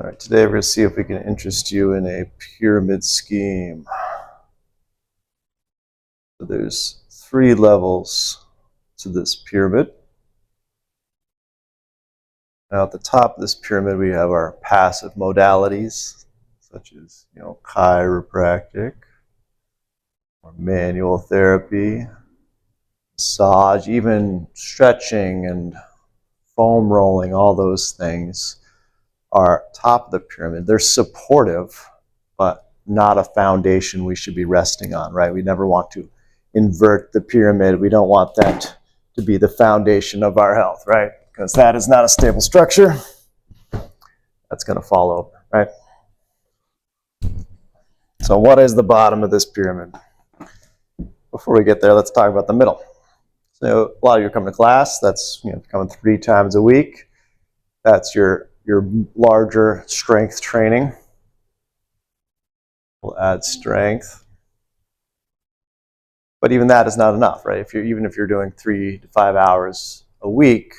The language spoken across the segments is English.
All right, today we're going to see if we can interest you in a pyramid scheme. So there's 3 levels to this pyramid. Now at the top of this pyramid we have our passive modalities, such as chiropractic, or manual therapy, massage, even stretching and foam rolling. All those things are top of the pyramid. They're supportive, but not a foundation we should be resting on, right? We never want to invert the pyramid. We don't want that to be the foundation of our health, right? Because that is not a stable structure. That's going to fall over, right? So what is the bottom of this pyramid? Before we get there, let's talk about the middle. So a lot of you are coming to class. That's coming 3 times a week. That's your larger strength training. We'll add strength. But even that is not enough, right? Even if you're doing 3 to 5 hours a week,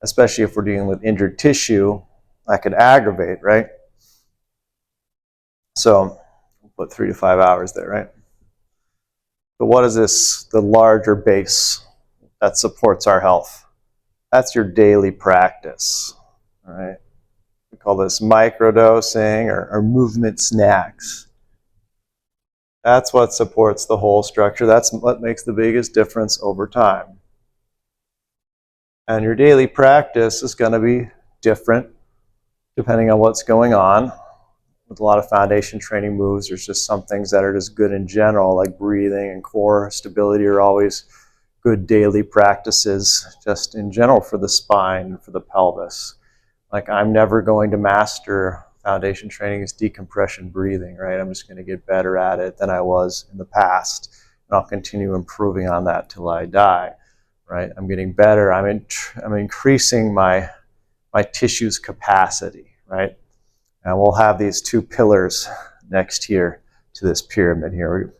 especially if we're dealing with injured tissue, that could aggravate, right? So we'll put 3 to 5 hours there, right? So what is this, the larger base that supports our health? That's your daily practice, all right? We call this microdosing or movement snacks. That's what supports the whole structure. That's what makes the biggest difference over time. And your daily practice is going to be different depending on what's going on. With a lot of foundation training moves, there's just some things that are just good in general, like breathing and core stability are always good daily practices just in general for the spine and for the pelvis. Like, I'm never going to master foundation training is decompression breathing, right? I'm just going to get better at it than I was in the past, and I'll continue improving on that till I die, right? I'm getting better. I'm increasing my tissue's capacity, right? And we'll have these 2 pillars next here to this pyramid here.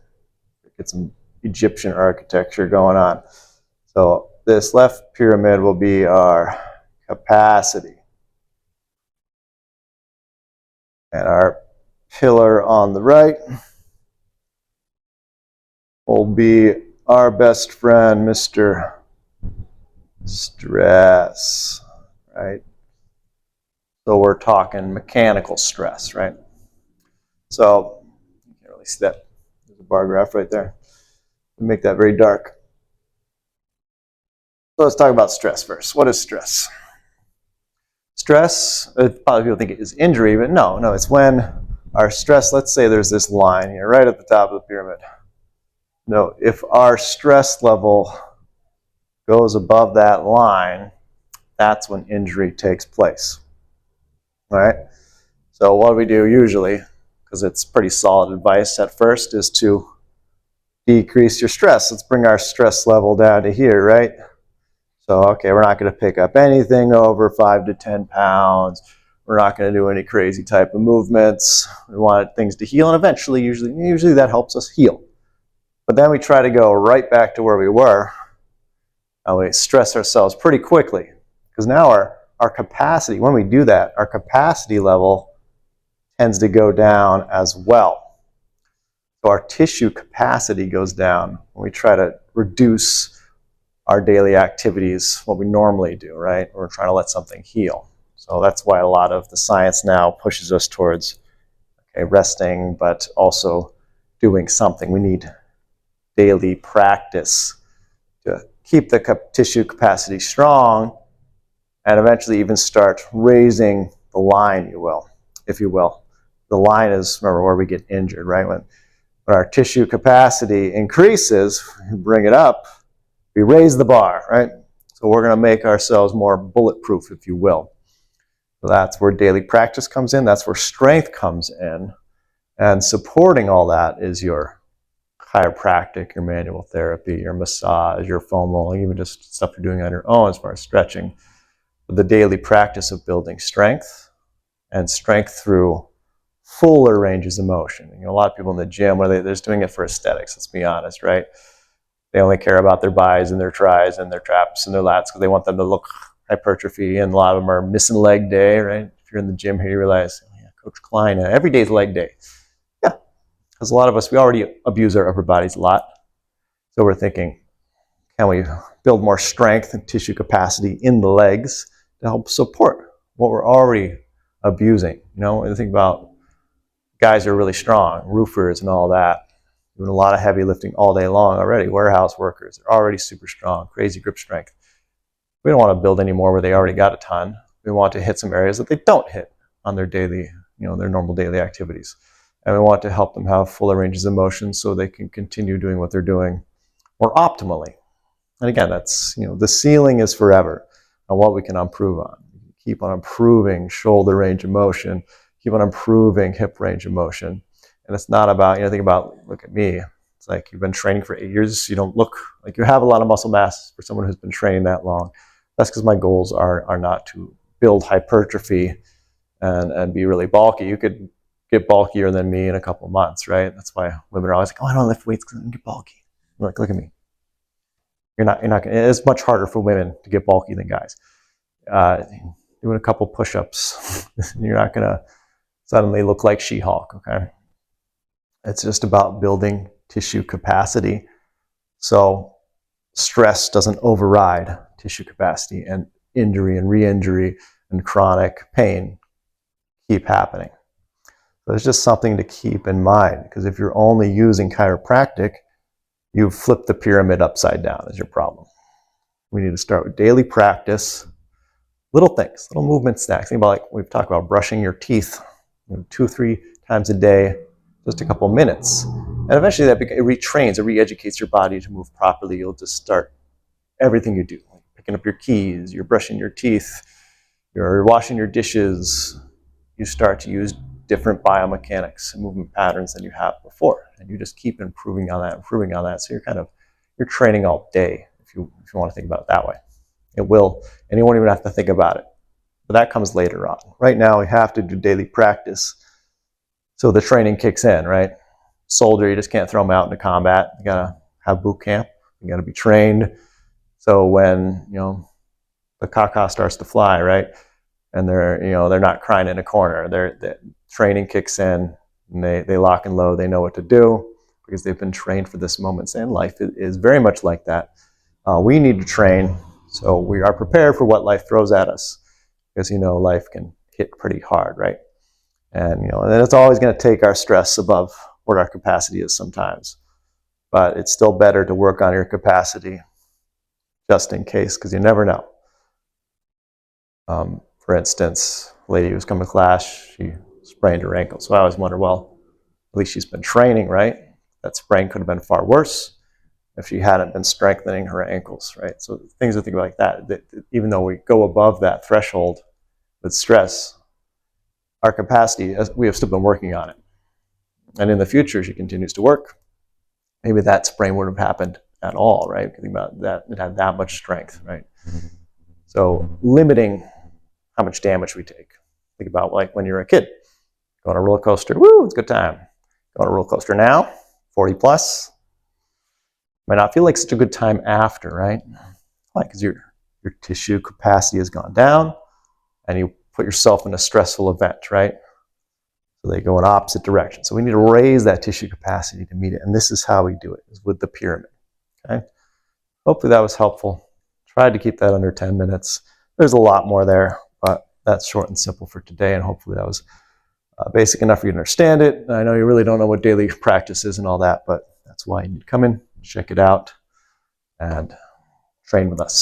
We get some Egyptian architecture going on. So this left pyramid will be our capacity. And our pillar on the right will be our best friend, Mr. Stress, right? So we're talking mechanical stress, right? So you can't really see that. There's a bar graph right there. We'll make that very dark. So let's talk about stress first. What is stress? Stress, probably people think it is injury, but no, it's when our stress, let's say there's this line here, right at the top of the pyramid. No, if our stress level goes above that line, that's when injury takes place. All right? So what we do usually, because it's pretty solid advice at first, is to decrease your stress. Let's bring our stress level down to here, right? So, okay, we're not going to pick up anything over 5 to 10 pounds. We're not going to do any crazy type of movements. We want things to heal, and eventually, usually that helps us heal. But then we try to go right back to where we were, and we stress ourselves pretty quickly, because now our capacity, when we do that, our capacity level tends to go down as well. So our tissue capacity goes down when we try to reduce our daily activities, what we normally do, right? We're trying to let something heal. So that's why a lot of the science now pushes us towards resting, but also doing something. We need daily practice to keep the tissue capacity strong and eventually even start raising the line, if you will. The line is, remember, where we get injured, right? When our tissue capacity increases, we bring it up, we raise the bar, right? So we're going to make ourselves more bulletproof, if you will. So that's where daily practice comes in. That's where strength comes in. And supporting all that is your chiropractic, your manual therapy, your massage, your foam rolling, even just stuff you're doing on your own as far as stretching. But the daily practice of building strength, and strength through fuller ranges of motion. A lot of people in the gym, they're just doing it for aesthetics, let's be honest, right? They only care about their bis and their tris and their traps and their lats because they want them to look hypertrophy, and a lot of them are missing leg day, right? If you're in the gym here, you realize, oh, yeah, Coach Klein, every day's leg day. Yeah, because a lot of us, we already abuse our upper bodies a lot. So we're thinking, can we build more strength and tissue capacity in the legs to help support what we're already abusing? You know, and think about guys who are really strong, roofers and all that, doing a lot of heavy lifting all day long already. Warehouse workers are already super strong, crazy grip strength. We don't want to build any more where they already got a ton. We want to hit some areas that they don't hit on their daily, you know, their normal daily activities. And we want to help them have fuller ranges of motion so they can continue doing what they're doing more optimally. And again, that's, you know, the ceiling is forever on what we can improve on. Keep on improving shoulder range of motion, keep on improving hip range of motion. And it's not about, you know, think about, look at me. It's like you've been training for 8 years. You don't look like you have a lot of muscle mass for someone who's been training that long. That's because my goals are not to build hypertrophy and be really bulky. You could get bulkier than me in a couple of months, right? That's why women are always like, oh, I don't lift weights because I get bulky. I'm like, look at me. You're not gonna, it's much harder for women to get bulky than guys. Doing a couple push-ups, you're not gonna suddenly look like She-Hulk, okay? It's just about building tissue capacity so stress doesn't override tissue capacity, and injury and re-injury and chronic pain keep happening. So it's just something to keep in mind, because if you're only using chiropractic, you've flipped the pyramid upside down is your problem. We need to start with daily practice, little things, little movement snacks. Think about, like we've talked about, brushing your teeth, 2 or 3 times a day, just a couple minutes. And eventually that it retrains, it re-educates your body to move properly. You'll just start everything you do, like picking up your keys, you're brushing your teeth, you're washing your dishes. You start to use different biomechanics and movement patterns than you have before. And you just keep improving on that. So you're training all day, if you want to think about it that way. It will, and you won't even have to think about it. But that comes later on. Right now, we have to do daily practice so the training kicks in, right? Soldier, you just can't throw them out into combat. You gotta have boot camp. You gotta be trained. So when, you know, the caca starts to fly, right? And they're not crying in a corner. The training kicks in, and they lock and load. They know what to do because they've been trained for this moment. And life is very much like that. We need to train so we are prepared for what life throws at us, because, you know, life can hit pretty hard, right? And, you know, and it's always going to take our stress above what our capacity is sometimes. But it's still better to work on your capacity just in case, because you never know. For instance, a lady who was coming to class, she sprained her ankle. So I always wonder, well, at least she's been training, right? That sprain could have been far worse if she hadn't been strengthening her ankles, right? So things to think about like that even though we go above that threshold with stress, our capacity, we have still been working on it. And in the future, she continues to work. Maybe that sprain wouldn't have happened at all, right? Think about that, it had that much strength, right? So limiting how much damage we take. Think about, like, when you're a kid. Go on a roller coaster, woo, it's a good time. Go on a roller coaster now, 40 plus. Might not feel like such a good time after, right? Why? Because your tissue capacity has gone down, and you put yourself in a stressful event, right? So they go in opposite directions. So we need to raise that tissue capacity to meet it. And this is how we do it, is with the pyramid, okay? Hopefully that was helpful. Tried to keep that under 10 minutes. There's a lot more there, but that's short and simple for today. And hopefully that was basic enough for you to understand it. I know you really don't know what daily practice is and all that, but that's why you need to come in, check it out, and train with us.